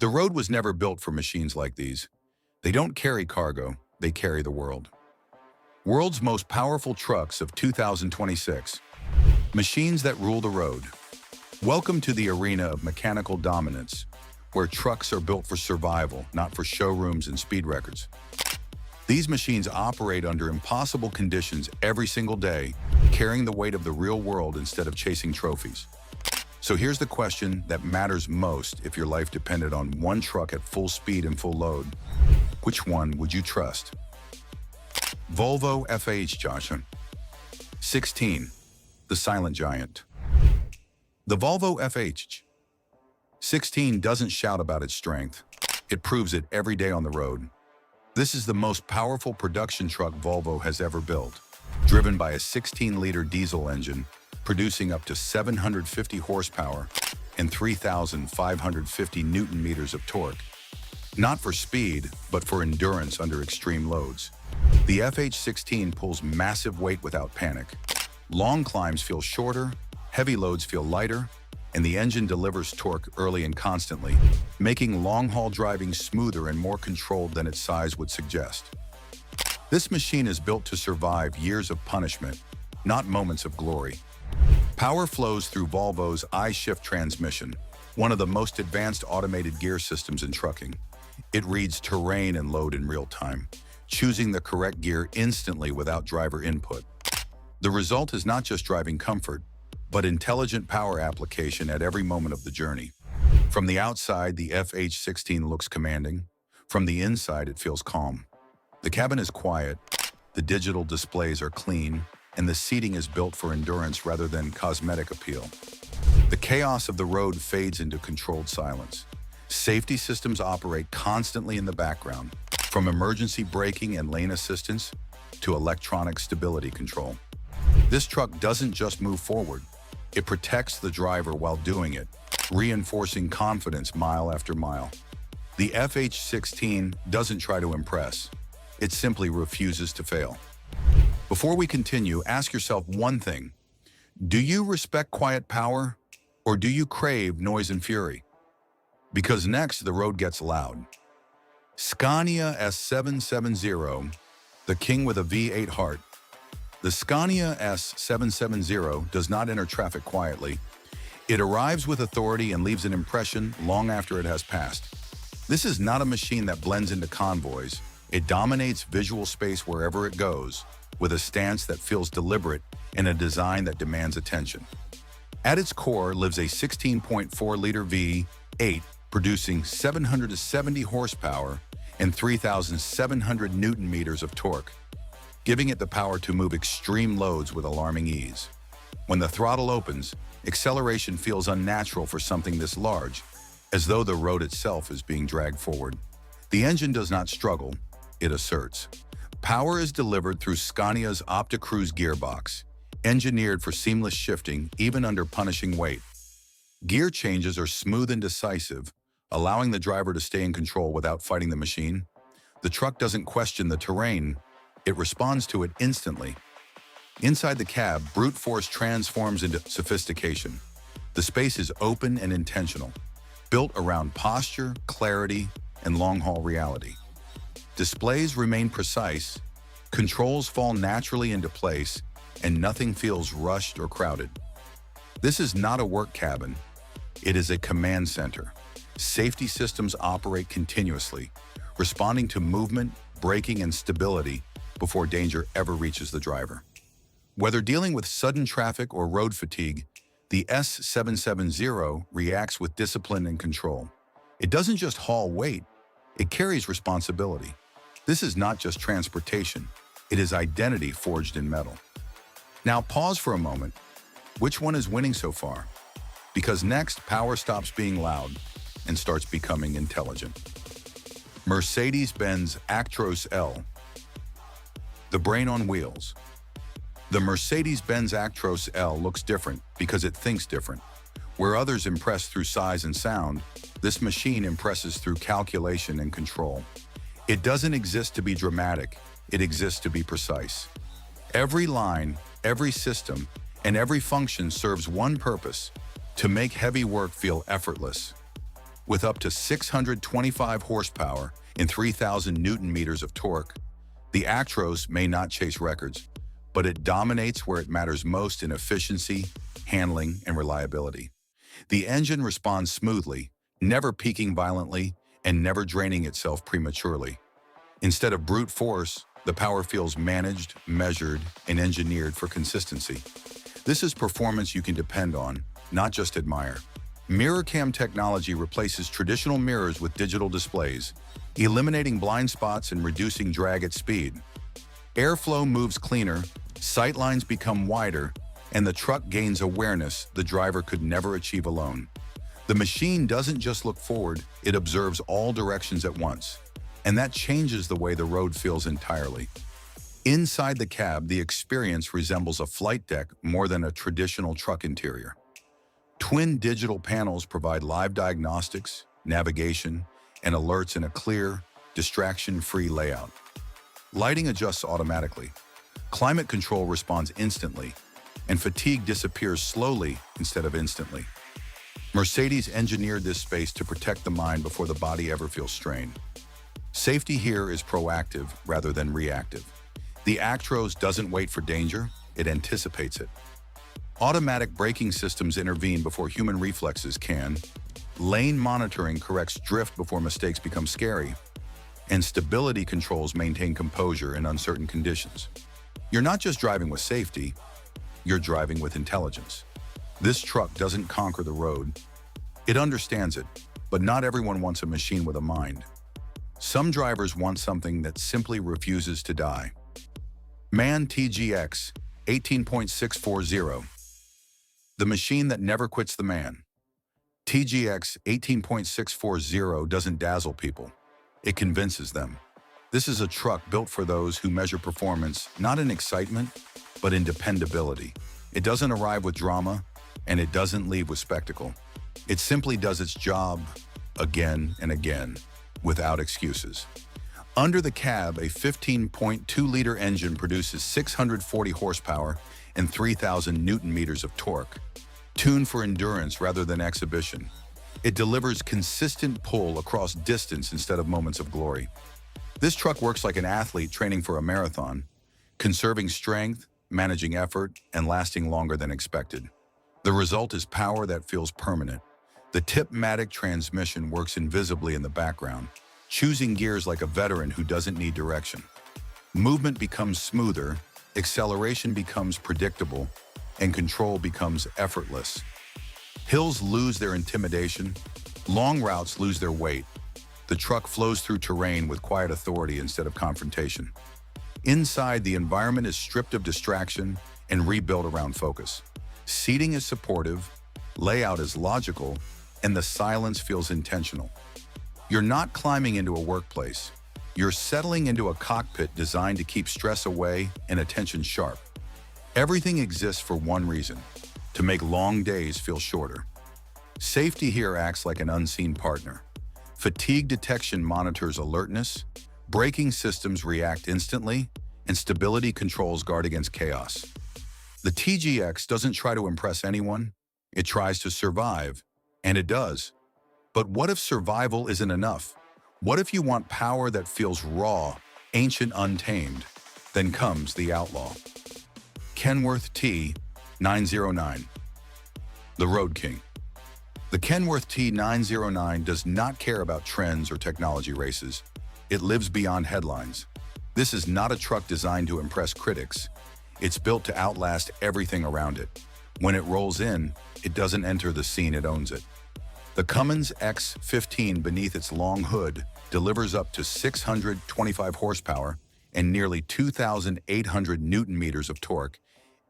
The road was never built for machines like these. They don't carry cargo, they carry the world. World's most powerful trucks of 2026. Machines that rule the road. Welcome to the arena of mechanical dominance, where trucks are built for survival, not for showrooms and speed records. These machines operate under impossible conditions every single day, carrying the weight of the real world instead of chasing trophies. So here's the question that matters most if your life depended on one truck at full speed and full load. Which one would you trust? Volvo FH16, the silent giant. The Volvo FH16 doesn't shout about its strength. It proves it every day on the road. This is the most powerful production truck Volvo has ever built, driven by a 16-liter diesel engine, producing up to 750 horsepower and 3,550 newton-meters of torque. Not for speed, but for endurance under extreme loads. The FH16 pulls massive weight without panic. Long climbs feel shorter, heavy loads feel lighter, and the engine delivers torque early and constantly, making long-haul driving smoother and more controlled than its size would suggest. This machine is built to survive years of punishment, not moments of glory. Power flows through Volvo's I-Shift transmission, one of the most advanced automated gear systems in trucking. It reads terrain and load in real time, choosing the correct gear instantly without driver input. The result is not just driving comfort, but intelligent power application at every moment of the journey. From the outside, the FH16 looks commanding. From the inside, it feels calm. The cabin is quiet, the digital displays are clean, and the seating is built for endurance rather than cosmetic appeal. The chaos of the road fades into controlled silence. Safety systems operate constantly in the background, from emergency braking and lane assistance to electronic stability control. This truck doesn't just move forward, it protects the driver while doing it, reinforcing confidence mile after mile. The FH16 doesn't try to impress, it simply refuses to fail. Before we continue, ask yourself one thing. Do you respect quiet power, or do you crave noise and fury? Because next, the road gets loud. Scania S770, the king with a V8 heart. The Scania S770 does not enter traffic quietly. It arrives with authority and leaves an impression long after it has passed. This is not a machine that blends into convoys. It dominates visual space wherever it goes, with a stance that feels deliberate and a design that demands attention. At its core lives a 16.4-liter V8, producing 770 horsepower and 3,700 newton-meters of torque, giving it the power to move extreme loads with alarming ease. When the throttle opens, acceleration feels unnatural for something this large, as though the road itself is being dragged forward. The engine does not struggle, it asserts. Power is delivered through Scania's OptiCruise gearbox, engineered for seamless shifting even under punishing weight. Gear changes are smooth and decisive, allowing the driver to stay in control without fighting the machine. The truck doesn't question the terrain, it responds to it instantly. Inside the cab, brute force transforms into sophistication. The space is open and intentional, built around posture, clarity, and long-haul reality. Displays remain precise, controls fall naturally into place, and nothing feels rushed or crowded. This is not a work cabin, it is a command center. Safety systems operate continuously, responding to movement, braking, and stability before danger ever reaches the driver. Whether dealing with sudden traffic or road fatigue, the S770 reacts with discipline and control. It doesn't just haul weight, it carries responsibility. This is not just transportation, it is identity forged in metal. Now pause for a moment. Which one is winning so far? Because next, power stops being loud and starts becoming intelligent. Mercedes-Benz Actros L, the brain on wheels. The Mercedes-Benz Actros L looks different because it thinks different. Where others impress through size and sound, this machine impresses through calculation and control. It doesn't exist to be dramatic, it exists to be precise. Every line, every system, and every function serves one purpose: to make heavy work feel effortless. With up to 625 horsepower and 3,000 Newton meters of torque, the Actros may not chase records, but it dominates where it matters most in efficiency, handling, and reliability. The engine responds smoothly, never peaking violently, and never draining itself prematurely. Instead of brute force, the power feels managed, measured, and engineered for consistency. This is performance you can depend on, not just admire. Mirror cam technology replaces traditional mirrors with digital displays, eliminating blind spots and reducing drag at speed. Airflow moves cleaner, sightlines become wider, and the truck gains awareness the driver could never achieve alone. The machine doesn't just look forward, it observes all directions at once. And that changes the way the road feels entirely. Inside the cab, the experience resembles a flight deck more than a traditional truck interior. Twin digital panels provide live diagnostics, navigation, and alerts in a clear, distraction-free layout. Lighting adjusts automatically. Climate control responds instantly, and fatigue disappears slowly instead of instantly. Mercedes engineered this space to protect the mind before the body ever feels strained. Safety here is proactive rather than reactive. The Actros doesn't wait for danger, it anticipates it. Automatic braking systems intervene before human reflexes can. Lane monitoring corrects drift before mistakes become scary. And stability controls maintain composure in uncertain conditions. You're not just driving with safety, you're driving with intelligence. This truck doesn't conquer the road. It understands it, but not everyone wants a machine with a mind. Some drivers want something that simply refuses to die. MAN TGX 18.640. The machine that never quits the man. TGX 18.640 doesn't dazzle people. It convinces them. This is a truck built for those who measure performance not in excitement, but in dependability. It doesn't arrive with drama, and it doesn't leave with spectacle. It simply does its job again and again, without excuses. Under the cab, a 15.2-liter engine produces 640 horsepower and 3,000 Newton meters of torque, tuned for endurance rather than exhibition. It delivers consistent pull across distance instead of moments of glory. This truck works like an athlete training for a marathon, conserving strength, managing effort, and lasting longer than expected. The result is power that feels permanent. The Tip-matic transmission works invisibly in the background, choosing gears like a veteran who doesn't need direction. Movement becomes smoother, acceleration becomes predictable, and control becomes effortless. Hills lose their intimidation, long routes lose their weight. The truck flows through terrain with quiet authority instead of confrontation. Inside, the environment is stripped of distraction and rebuilt around focus. Seating is supportive, layout is logical, and the silence feels intentional. You're not climbing into a workplace. You're settling into a cockpit designed to keep stress away and attention sharp. Everything exists for one reason: to make long days feel shorter. Safety here acts like an unseen partner. Fatigue detection monitors alertness, braking systems react instantly, and stability controls guard against chaos. The TGX doesn't try to impress anyone, it tries to survive, and it does. But what if survival isn't enough? What if you want power that feels raw, ancient, untamed? Then comes the outlaw. Kenworth T909. The Road King. The Kenworth T909 does not care about trends or technology races. It lives beyond headlines. This is not a truck designed to impress critics. It's built to outlast everything around it. When it rolls in, it doesn't enter the scene, it owns it. The Cummins X15 beneath its long hood delivers up to 625 horsepower and nearly 2,800 Newton meters of torque,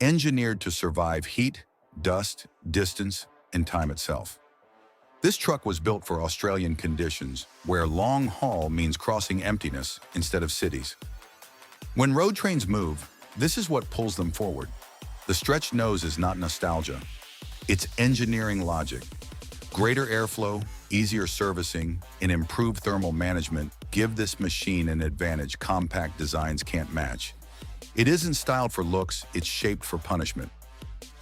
engineered to survive heat, dust, distance, and time itself. This truck was built for Australian conditions, where long haul means crossing emptiness instead of cities. When road trains move, this is what pulls them forward. The stretched nose is not nostalgia. It's engineering logic. Greater airflow, easier servicing, and improved thermal management give this machine an advantage compact designs can't match. It isn't styled for looks, it's shaped for punishment.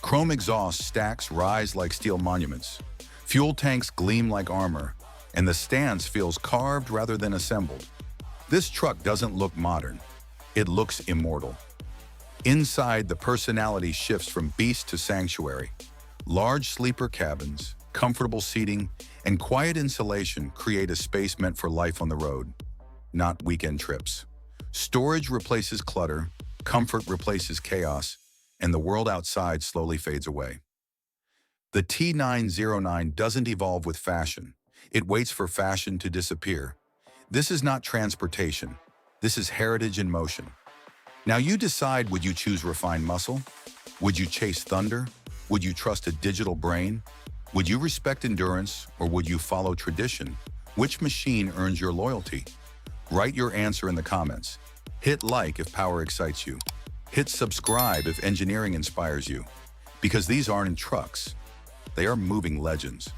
Chrome exhaust stacks rise like steel monuments. Fuel tanks gleam like armor, and the stance feels carved rather than assembled. This truck doesn't look modern. It looks immortal. Inside, the personality shifts from beast to sanctuary. Large sleeper cabins, comfortable seating, and quiet insulation create a space meant for life on the road, not weekend trips. Storage replaces clutter, comfort replaces chaos, and the world outside slowly fades away. The T909 doesn't evolve with fashion. It waits for fashion to disappear. This is not transportation. This is heritage in motion. Now you decide, would you choose refined muscle? Would you chase thunder? Would you trust a digital brain? Would you respect endurance, or would you follow tradition? Which machine earns your loyalty? Write your answer in the comments. Hit like if power excites you. Hit subscribe if engineering inspires you. Because these aren't trucks. They are moving legends.